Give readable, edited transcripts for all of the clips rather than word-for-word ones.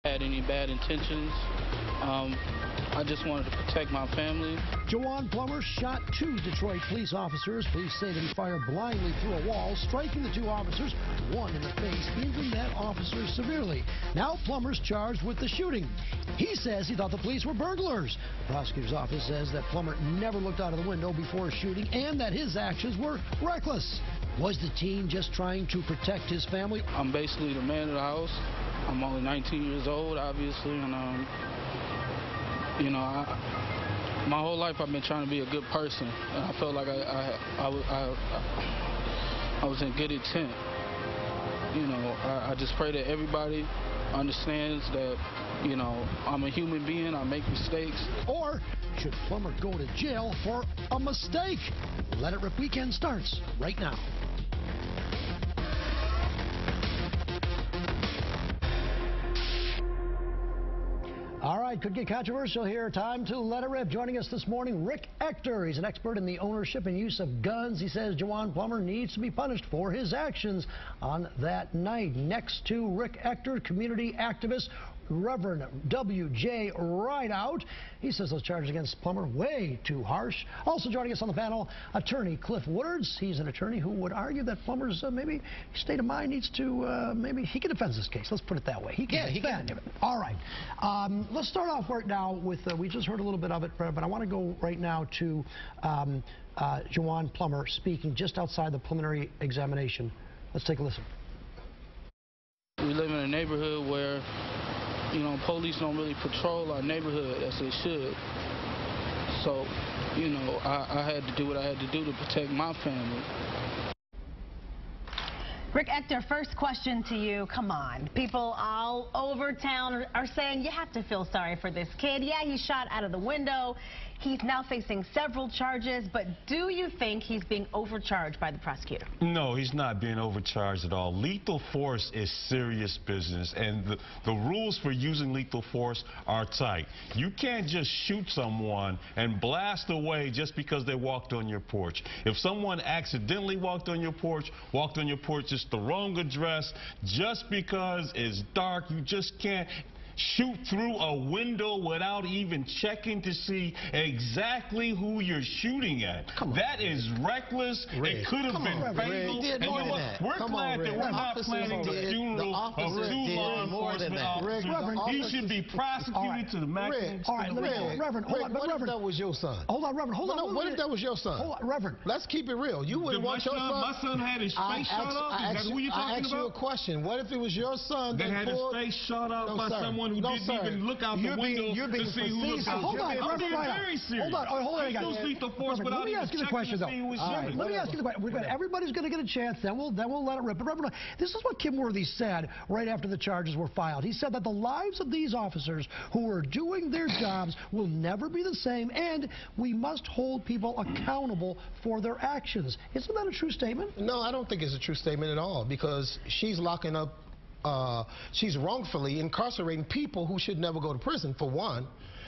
Had any bad intentions. I just wanted to protect my family. Jawan Plummer shot 2 Detroit police officers. Police say that he fired blindly through a wall, striking the 2 officers, 1 in the face, injuring that officer severely. Now Plummer's charged with the shooting. He says he thought the police were burglars. The prosecutor's office says that Plummer never looked out of the window before shooting and that his actions were reckless. Was the teen just trying to protect his family? I'm basically the man of the house. I'm only 19 years old, obviously, and you know, my whole life I've been trying to be a good person, and I felt like I was in good intent. You know, I just pray that everybody understands that, you know, I'm a human being, I make mistakes. Or should Plummer go to jail for a mistake? Let It Rip Weekend starts right now. All right, could get controversial here. Time to let it rip. Joining us this morning, Rick Ector. He's an expert in the ownership and use of guns. He says Jawan Plummer needs to be punished for his actions on that night. Next to Rick Ector, community activist Reverend W. Rideout. He says those charges against Plummer way too harsh. Also joining us on the panel, attorney Cliff Woodard. He's an attorney who would argue that Plummer's maybe state of mind needs to, maybe he can defend this case. Let's put it that way. He can defend it. All right. Let's start off right now with, we just heard a little bit of it, but I want to go right now to Jawan Plummer speaking just outside the preliminary examination. Let's take a listen. We live in a neighborhood where, you know, police don't really patrol our neighborhood as they should. So, you know, I had to do what I had to do to protect my family. Rick Ector, first question to you. Come on. People all over town are saying you have to feel sorry for this kid. Yeah, he shot out of the window. He's now facing several charges, but do you think he's being overcharged by the prosecutor? No, he's not being overcharged at all. Lethal force is serious business, and the rules for using lethal force are tight. You can't just shoot someone and blast away just because they walked on your porch. If someone accidentally walked on your porch just the wrong address, just because it's dark, you just can't shoot through a window without even checking to see exactly who you're shooting at. That is reckless. It could have been fatal. And you know what? We're glad that we're not planning the funeral of 2 law enforcement officers. He should be prosecuted to the maximum. All right, Reverend, hold on. What if that was your son? Hold on, Reverend, hold on. No, what if that was your son? Hold on, Reverend. Let's keep it real. You wouldn't want your son. My son had his face shot off. Is that who you're talking about? I asked you a question. What if it was your son that had his face shot off by someone who didn't even look out the window to see who looks out? Hold on, Reverend, very serious. Hold on. Let me ask you the question, though. Let me ask you the question. Everybody's going to get a chance, then we'll let it rip. But Reverend, this is what Kim Worthy said right after the charges were filed. He said that the lives of these officers who are doing their jobs will never be the same, and we must hold people accountable for their actions. Isn't that a true statement? No, I don't think it's a true statement at all, because she's locking up she's wrongfully incarcerating people who should never go to prison, for one.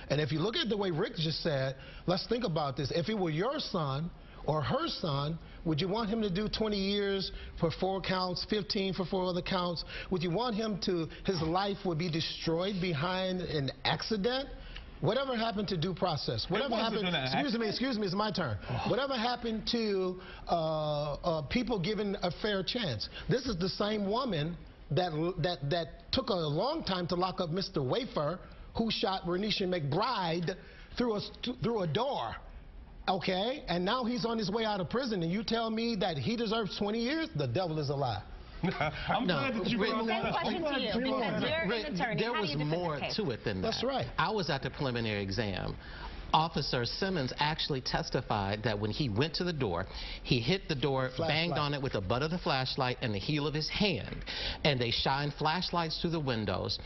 And if you look at the way Rick just said, let's think about this. If it were your son or her son, would you want him to do 20 years for 4 counts, 15 for 4 other counts? Would you want him to, his life would be destroyed behind an accident? Whatever happened to due process? Whatever happened, excuse me, it's my turn. Whatever happened to people given a fair chance? This is the same woman that took a long time to lock up Mr. Wafer, who shot Renisha McBride through a door. Okay, and now he's on his way out of prison, and you tell me that he deserves 20 years? The devil is a lie. I'm glad that you brought that up. Question to you, because you're an attorney. There was more to it than that. That's right. I was at the preliminary exam. Officer Simmons actually testified that when he went to the door, he hit the door, banged on it with the butt of the flashlight and the heel of his hand, and they shined flashlights through the windows.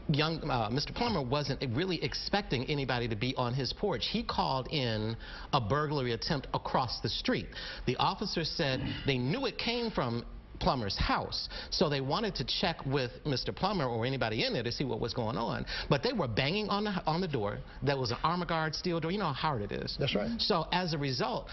Young Mr. Plummer wasn't really expecting anybody to be on his porch. He called in a burglary attempt across the street. The officer said they knew it came from Plummer's house, so they wanted to check with Mr. Plummer or anybody in there to see what was going on, but they were banging on the door. That was an armor guard steel door. You know how hard it is. That's right. So as a result,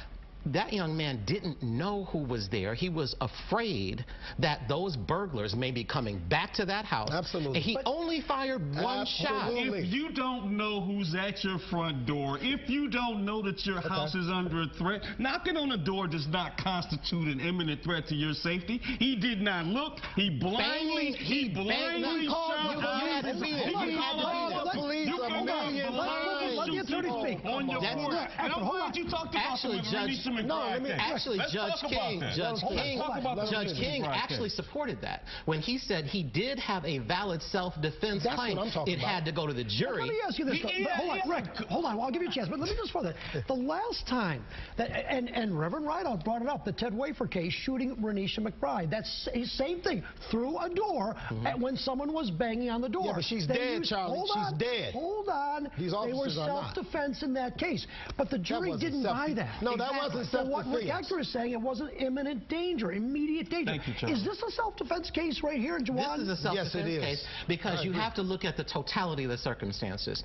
that young man didn't know who was there. He was afraid that those burglars may be coming back to that house. Absolutely. And he only fired one shot. If you don't know who's at your front door, if you don't know that your house is under a threat, knocking on the door does not constitute an imminent threat to your safety. He did not look. He blindly shot. Let the attorney speak. On your porch. And I'm glad you talked about Judge King actually supported that when he said he did have a valid self-defense claim. It had to go to the jury. Let me ask you this. Hold on, Rick. Hold on. I'll give you a chance. But let me just further. The last time that and Reverend Rideout brought it up, the Ted Wafer case, shooting Renisha McBride. That's the same thing. Through a door when someone was banging on the door. Yeah, but she's dead, Charlie. She's dead. Hold on. These officers they were self-defense in that case. But the jury didn't buy that. No, that wasn't self-defense. So what Rick Ector is saying, it wasn't imminent danger, immediate danger. Thank you, Charlie. Is this a self-defense case right here, Juwan? This is a self-defense case because you have to look at the totality of the circumstances.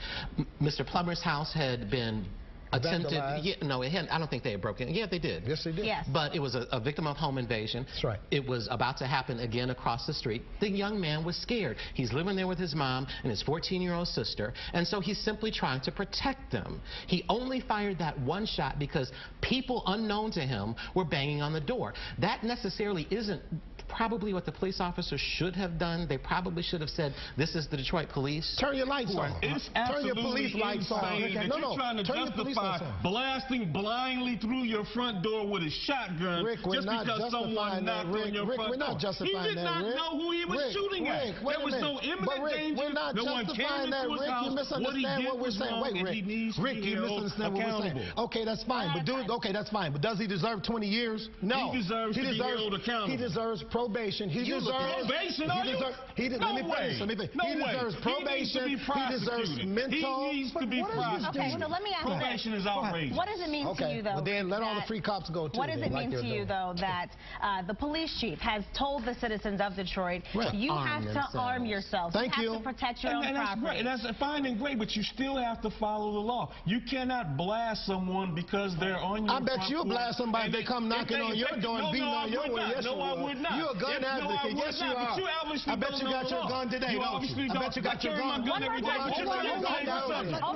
Mr. Plummer's house had been attempted. No, it hadn't. I don't think they had broken. Yeah, they did. Yes, they did. Yes. But it was a victim of home invasion. That's right. It was about to happen again across the street. The young man was scared. He's living there with his mom and his 14-year-old sister, and so he's simply trying to protect them. He only fired that one shot because people unknown to him were banging on the door. That necessarily isn't probably what the police officers should have done. They probably should have said, "This is the Detroit police." Turn your lights on. It's Turn your police lights on. You're trying to justify blasting blindly through your front door with a shotgun just because someone knocked on your front door. We're not justifying He did not know who he was shooting at. There was no imminent danger. We're not no one justifying that, Rick. You misunderstand what we're saying. Wait, Rick, you misunderstand what we're saying. Okay, that's fine. But that's fine. But does he deserve 20 years? No. He deserves to be held accountable. He deserves probation. He deserves probation. He deserves probation. He deserves mental. He needs to be prosecuted. Okay, so let me ask you this. Probation is outrageous. What does it mean to you, though? Well, then let all the free cops go, too. What does it mean to you, though, that the police chief has told the citizens of Detroit, you have to arm yourselves. Thank you. You have to protect your own property. That's great. And that's fine and great, but you still have to follow the law. You cannot blast someone because they're on your I bet you'll blast somebody if they come knocking on your door and beating on your door. Yes, no, I would not. You're a gun advocate. Yes, you are. I bet you got your gun today, don't you? I bet you got your gun.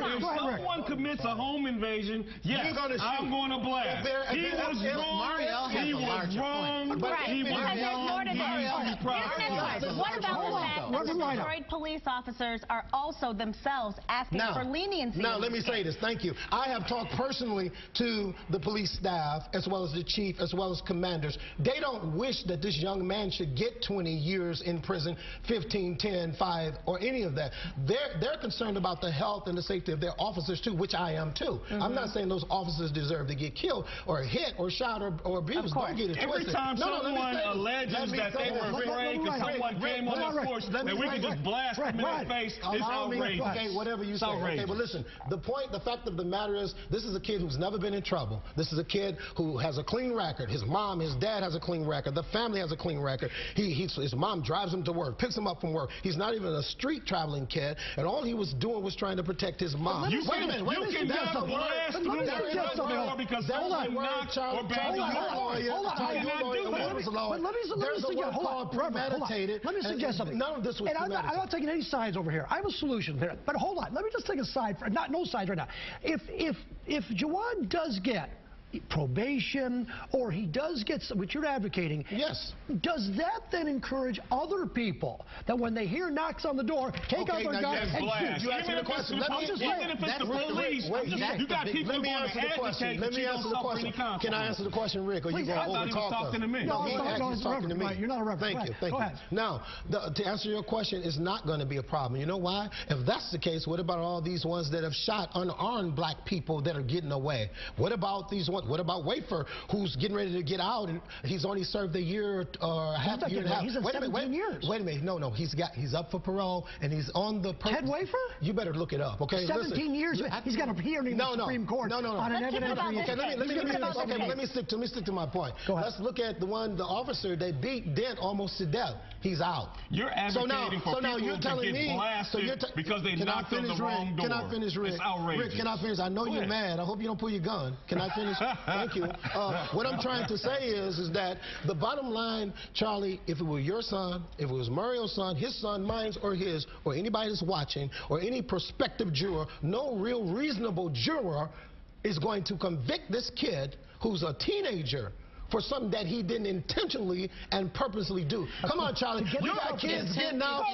If someone commits a home invasion, yes, I'm going to blast. He was wrong. He was wrong. Right, because there's more to this. What about the fact that the Detroit police officers are also themselves asking for leniency? Now, let me say this. Thank you. I have talked personally to the police staff, as well as the chief, as well as commanders. They don't wish that this young man should get 20 years in prison, 15, 10, 5, or any of that. They're concerned about the health and the safety of their officers, too, which I am, too. I'm not saying those officers deserve to get killed or hit or shot or abused. Don't get it twisted. Every time someone alleges that they were afraid because someone came on their porch and we can just blast them in the face, it's outrageous. Okay, whatever you say. Okay, but listen, the fact of the matter is, this is a kid who's never been in trouble. This is a kid who has a clean record. His mom, his dad has a clean record. The family has a clean record. His mom drives him to work, picks him up from work. He's not even a street traveling kid, and all he was doing was trying to protect his mom. You can just blast through your door because someone knocked or banged on your door. Let me suggest something. None of this was premeditated. I'm not taking any sides over here. I have a solution here. But hold on. Let me just take a side. No sides right now. If Juwan does get probation, or he does get what you're advocating, yes, does that then encourage other people that when they hear knocks on the door, take out their gun and shoot? You asked me the question. Even if it's the police, you got people going to advocate that you don't suffer any consequences. Can I answer the question, Rick, or you going to overtalk us? No, he's talking to me. Right, you're not a reverend. Thank you. Now, to answer your question, it's not going to be a problem. You know why? If that's the case, what about all these ones that have shot unarmed black people that are getting away? What about these ones? What about Wafer, who's getting ready to get out and he's only served a year or half a year and a half? He's in 17 years. Wait a minute. No, he's up for parole and he's on the. Ted Wafer? You better look it up, okay? 17 years. He's got a hearing in the Supreme Court on an evidentiary. Okay, let me stick to my point. Go ahead. Let's look at the officer that beat Dent almost to death. he's out. You're advocating for people you're to telling get me, blasted because they knocked on the wrong door. Can I finish, Rick? It's outrageous. Rick, can I finish? I know you're mad. I hope you don't pull your gun. Can I finish? Thank you. What I'm trying to say is that the bottom line, Charlie, if it were your son, if it was Mario's son, his son, mine, or his, or anybody that's watching, or any prospective juror, no real reasonable juror is going to convict this kid who's a teenager for something that he didn't intentionally and purposely do. Come on, Charlie. We got kids getting out.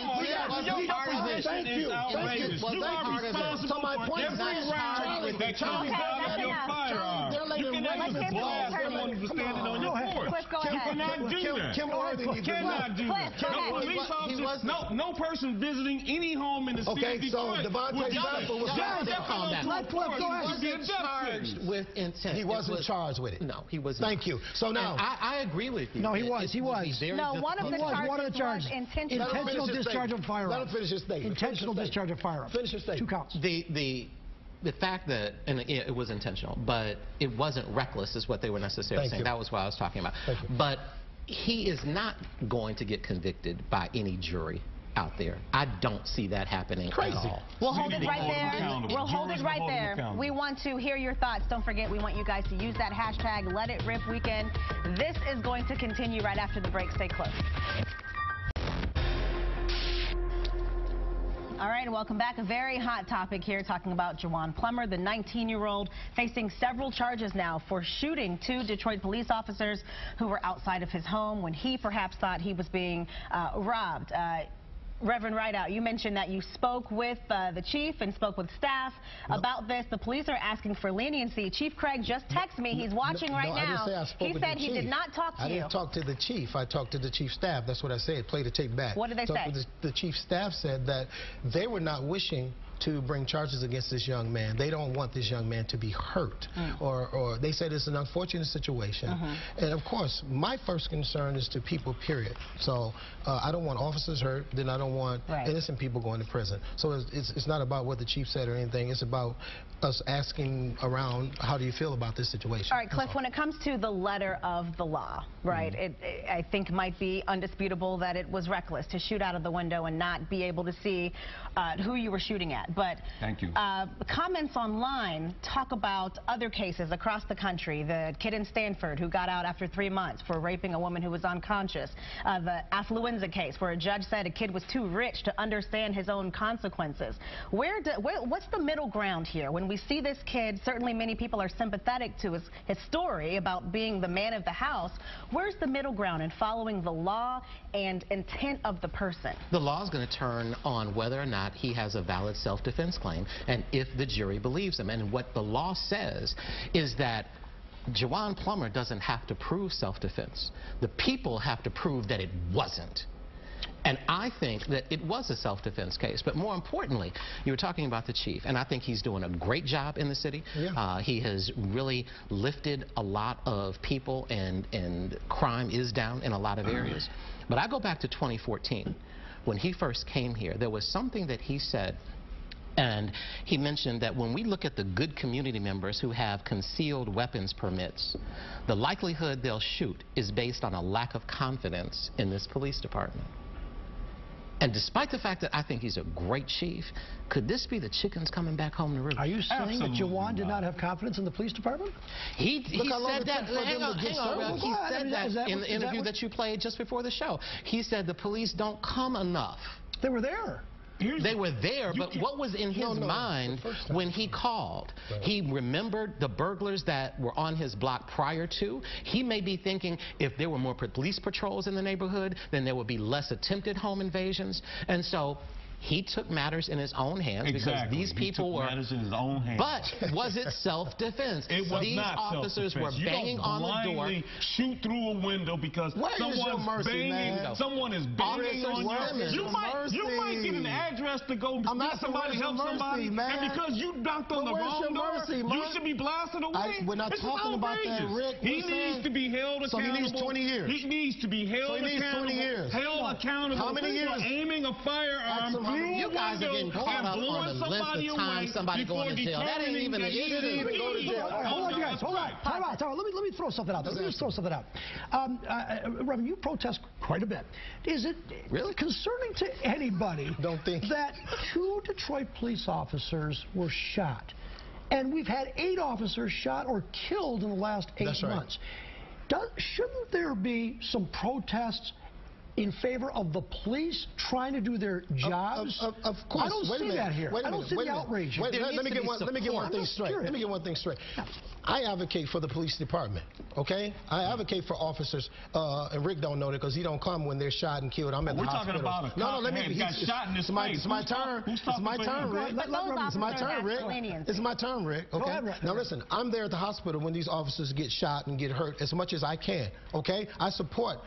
Thank you. You are responsible for every round that comes out of your firearm. You cannot blast someone who's standing on your porch. You cannot do that. You cannot do that. No police officer, no person visiting any home in the city of Detroit. Okay, so He wasn't charged with intent. He wasn't charged with it. No, he was not. Thank you. So now, I agree with you. No, he was. No, one of the charges was intentional discharge of firearms. Let him finish his statement. Intentional discharge of firearms. Finish his statement. 2 counts. The fact that, and it was intentional, but it wasn't reckless is what they were necessarily saying. That was what I was talking about. But he is not going to get convicted by any jury out there. I don't see that happening at all. We'll hold it right there. We'll hold it right there. We want to hear your thoughts. Don't forget, we want you guys to use that hashtag #LetItRipWeekend. This is going to continue right after the break. Stay close. All right, and welcome back. A very hot topic here, talking about Juwan Plummer, the 19-year-old, facing several charges now for shooting 2 Detroit police officers who were outside of his home when he perhaps thought he was being robbed. Reverend Rideout, you mentioned that you spoke with the chief and spoke with staff about this. The police are asking for leniency. Chief Craig just texted me. He's watching right now. He said he did not talk to you. I didn't talk to the chief. I talked to the chief staff. That's what I said. Play the tape back. What did they say? The chief staff said that they were not wishing to bring charges against this young man. They don't want this young man to be hurt, or they said it's an unfortunate situation. And of course, my first concern is to people, period. So I don't want officers hurt, then I don't want innocent people going to prison. So it's not about what the chief said or anything. It's about us asking around, how do you feel about this situation? All right, Cliff, when it comes to the letter of the law, right, it I think might be undisputable that it was reckless to shoot out of the window and not be able to see who you were shooting at. But thank you. Comments online talk about other cases across the country. The kid in Stanford who got out after 3 months for raping a woman who was unconscious. The affluenza case where a judge said a kid was too rich to understand his own consequences. What's the middle ground here? When we see this kid, certainly many people are sympathetic to his story about being the man of the house. Where's the middle ground in following the law and intent of the person? The law is going to turn on whether or not he has a valid self-defense claim and if the jury believes him. And what the law says is that Juwan Plummer doesn't have to prove self-defense. The people have to prove that it wasn't. And I think that it was a self-defense case. But more importantly, you were talking about the chief, and I think he's doing a great job in the city. He has really lifted a lot of people, and crime is down in a lot of areas. But I go back to 2014. When he first came here, there was something that he said, and he mentioned that when we look at the good community members who have concealed weapons permits, the likelihood they'll shoot is based on a lack of confidence in this police department. And despite the fact that I think he's a great chief, could this be the chickens coming back home to roost? Are you saying that Juwan did not have confidence in the police department? He said that. Hang on, he said that in the interview that you played just before the show. He said the police don't come enough. They were there. They were there, but what was in his mind when he called? He remembered the burglars that were on his block prior to. He may be thinking if there were more police patrols in the neighborhood, then there would be less attempted home invasions. And so he took matters in his own hands because these people were. Matters in his own hands. But was it self-defense? It was these not officers were banging on the door. Shoot through a window because someone's banging. Someone is banging on you. You might get an address to go get somebody, help somebody, and because you knocked on the wrong door, you should be blasted away. We're not talking about that, Rick. He needs to be held accountable. So he needs 20 years. He needs to be held accountable. Held accountable. How many years? For aiming a firearm You guys are getting caught up on the length of time somebody going to jail. That ain't even an issue. Didn't even go to jail. Hold on, you guys. Hold on. Time out. Let me throw something out there. Let me just throw something out. Reverend, you protest quite a bit. Is it really concerning to anybody that 2 Detroit police officers were shot? And we've had 8 officers shot or killed in the last 8 months. Shouldn't there be some protests in favor of the police trying to do their jobs? Of course. I don't see that here. I don't see the outrage. Let me get one thing straight. Let me get one thing straight. I advocate for the police department, okay? I advocate for officers, and Rick don't know that because he don't come when they're shot and killed. I'm at the hospital. We're talking about a cop who got shot in his face. It's my turn. It's my turn, Rick. It's my turn, Rick. It's my turn, Rick. Okay? Now listen, I'm there at the hospital when these officers get shot and get hurt as much as I can, okay? I support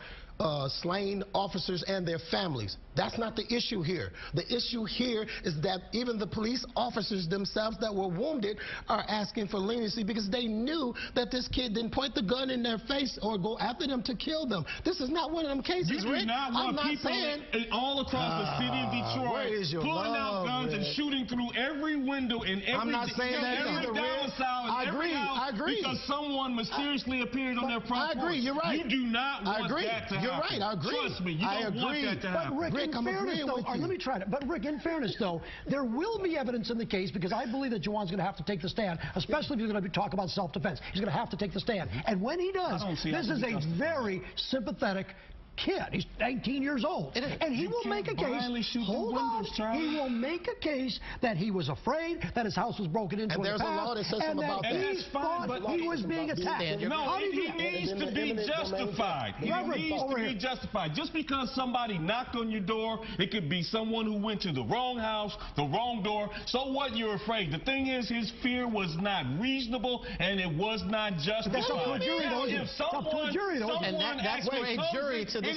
slain officers and their families. That's not the issue here. The issue here is that even the police officers themselves that were wounded are asking for leniency because they knew that this kid didn't point the gun in their face or go after them to kill them. This is not one of them cases, Rick. You do not want people all across the city of Detroit pulling out guns and shooting through every window in every I'm not saying that either, Rick. I agree. Because someone mysteriously appeared on their front porch. I agree. You're right. You do not want that to happen. You're right. I agree. Trust me. You don't want that to happen. But Rick, in fairness, though, let me try it. But Rick, in fairness, though, there will be evidence in the case because I believe that Juwan's going to have to take the stand, especially if he's going to talk about self-defense. He's going to have to take the stand. And when he does, this is a very sympathetic kid. He's 19 years old. And he will make a case. Hold on. He will make a case that he was afraid that his house was broken into in the past. And there's a law that says something about that. And he thought he was being attacked. No, he needs to be justified. He needs to be justified. Just because somebody knocked on your door, it could be someone who went to the wrong house, the wrong door. So what? You're afraid. The thing is, his fear was not reasonable and it was not justified. That's up to a jury, though. It's up to a jury, though. And that's for a jury to decide.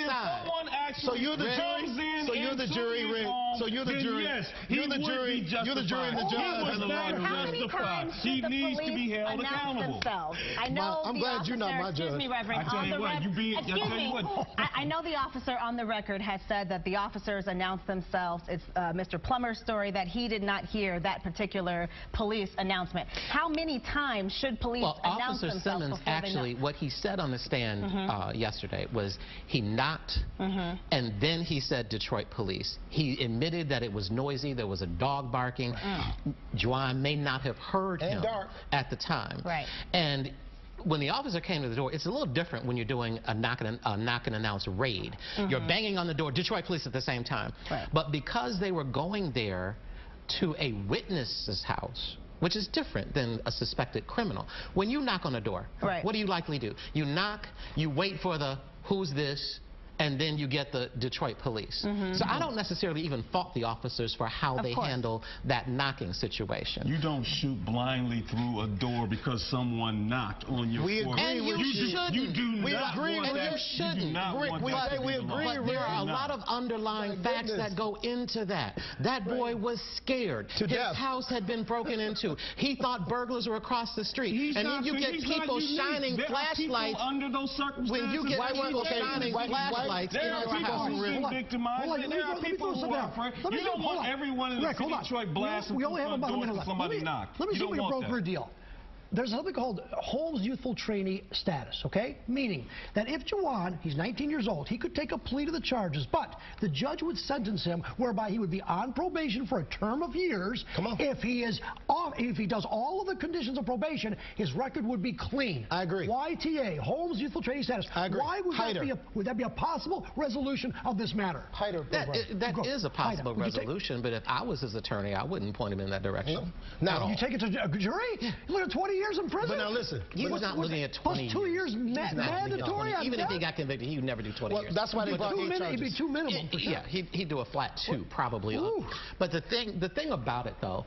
So you're the jury. So you're the jury, Rick. So you're the jury. Yes, you're the jury. You're the jury and the judge. How many times he should the needs to be police held announce accountable. themselves? I know I'm glad you're not my judge. Excuse me, Reverend. I tell you what, I know the officer on the record has said that the officers announced themselves. It's Mr. Plummer's story that he did not hear that particular police announcement. How many times should police announce themselves? Officer Simmons actually, what he said on the stand yesterday was he knocked and then he said Detroit police. He admitted that it was noisy, there was a dog barking. Juwan may not have heard him at the time. Right. And when the officer came to the door, it's a little different when you're doing a knock and announce raid. You're banging on the door, Detroit police at the same time. Right. But because they were going there to a witness's house, which is different than a suspected criminal. When you knock on a door, what do you likely do? You knock, you wait for the who's this, and then you get the Detroit police. So I don't necessarily even fault the officers for how they handle that knocking situation. You don't shoot blindly through a door because someone knocked on your door. And you shouldn't. You do not want that. You shouldn't. But there are a lot of underlying facts that go into that. That boy was scared. His house had been broken into. He thought burglars were across the street. And then you get people shining flashlights. Under those circumstances. When you get people shining flashlights. There are people who've been victimized, and there are people who are afraid. You don't want everyone in the city of Detroit blasting through front doors because somebody knocked. Let me see if we can broker a deal. There's something called Holmes Youthful Trainee status, okay? Meaning that if Juwan, he's 19 years old, he could take a plea to the charges, but the judge would sentence him whereby he would be on probation for a term of years. If he is off, if he does all of the conditions of probation, his record would be clean. I agree. YTA, Holmes Youthful Trainee status. I agree. Why would that be a possible resolution of this matter? That is a possible resolution, but if I was his attorney, I wouldn't point him in that direction. Now, you take it to a jury? Look at 20 years in prison? But now listen. He's not looking at 20 years. Plus 2 years mandatory? Even if he got convicted, he would never do 20 years. That's why they brought these charges. He'd be 2 minimum for sure. Yeah, he'd do a flat 2 probably. But the thing about it, though,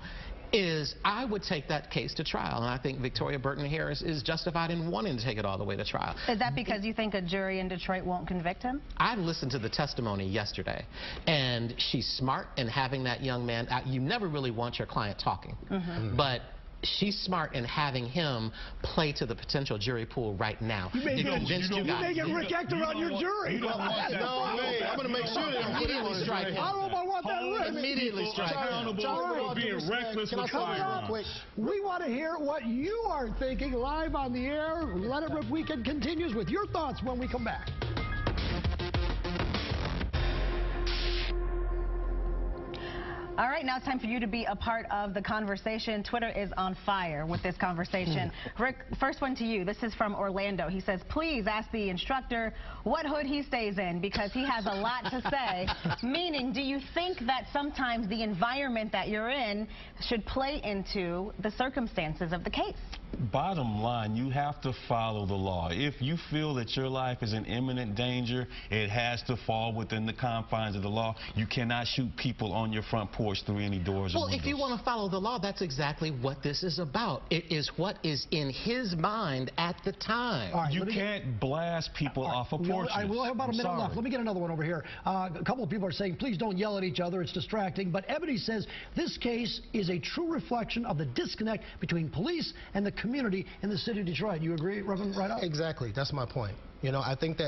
is I would take that case to trial, and I think Victoria Burton Harris is justified in wanting to take it all the way to trial. Is that because you think a jury in Detroit won't convict him? I listened to the testimony yesterday, and she's smart in having that young man out. You never really want your client talking, but she's smart in having him play to the potential jury pool right now. You may get Rick Ector on your jury. I'm going to make sure they don't put him on the jury. I don't know about want that written. Immediately strike accountable for being reckless with firearms. We want to hear what you are thinking live on the air. Let It Rip Weekend continues with your thoughts when we come back. All right, now it's time for you to be a part of the conversation. Twitter is on fire with this conversation. Rick, first one to you. This is from Orlando. He says, please ask the instructor what hood he stays in because he has a lot to say. Meaning, do you think that sometimes the environment that you're in should play into the circumstances of the case? Bottom line, you have to follow the law. If you feel that your life is in imminent danger, it has to fall within the confines of the law. You cannot shoot people on your front porch through any doors or windows. Well, if you want to follow the law, that's exactly what this is about. It is what is in his mind at the time. Right, you can't blast people off of porches. We'll have about a minute left. Let me get another one over here. A couple of people are saying, please don't yell at each other. It's distracting. But Ebony says this case is a true reflection of the disconnect between police and the community in the city of Detroit. You agree, Reverend Rideout? Exactly. That's my point. You know, I think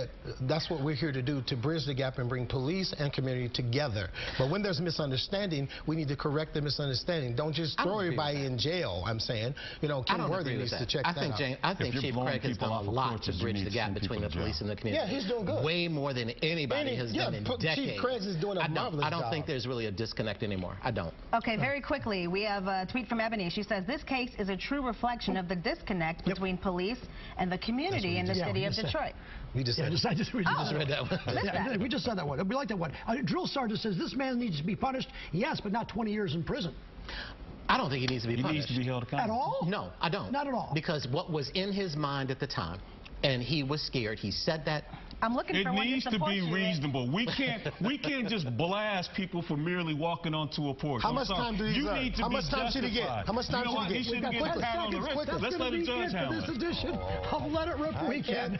that's what we're here to do, to bridge the gap and bring police and community together. But when there's misunderstanding, we need to correct the misunderstanding. Don't just throw everybody in jail, I'm saying. You know, Kim Worthy needs to check that out. I think Chief Craig has done a lot to bridge the gap between the police and the community. Yeah, he's doing good. Way more than anybody has done in decades. Chief Craig is doing a marvelous job. I don't think there's really a disconnect anymore. I don't. Okay, very quickly, we have a tweet from Ebony. She says, this case is a true reflection of the disconnect between police and the community in the city of Detroit. We just said we just read that one. Yeah, we just said that one. We like that one. A drill sergeant says this man needs to be punished. Yes, but not 20 years in prison. I don't think he needs to be punished. He needs to be held accountable. At all? No, I don't. Not at all. Because what was in his mind at the time, and he was scared. He said that. I'm looking for one to needs to be reasonable. We can't just blast people for merely walking onto a porch. How much time do you need to How much time should he get? How much time should he get? He shouldn't get on the wrist. Let's let a judge handle it. This edition of Let It Rip Weekend.